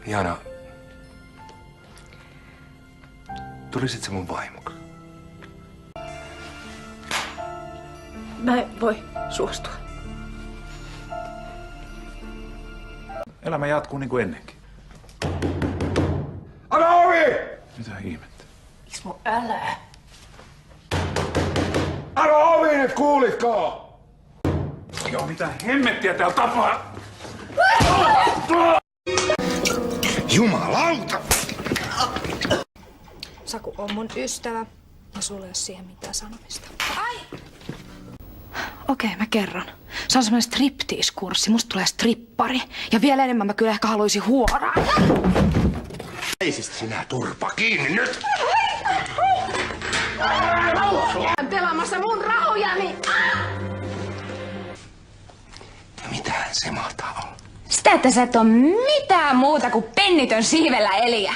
Jana, tulisit sä mun vaimoksi? Mä en voi suostua. Elämä jatkuu niin kuin ennenkin. Anna ovi! Mitä ihmettä? Ismo, älä. Anna ovi, nyt kuulitko? Joo, mitä hemmettiä täällä tapaa? Jumalauta! Saku on mun ystävä ja sulla ei ole siihen mitään sanomista. Okei, mä kerron. Se on semmoinen striptease-kurssi. Musta tulee strippari. Ja vielä enemmän mä kyllä ehkä haluaisin huoraa. Sinä turpa kiinni nyt! Pelaamassa mun rahojani! Mitähän se mahtaa olla? Sitä, että sä et oo mitään muuta kuin pennitön siivellä Eliä.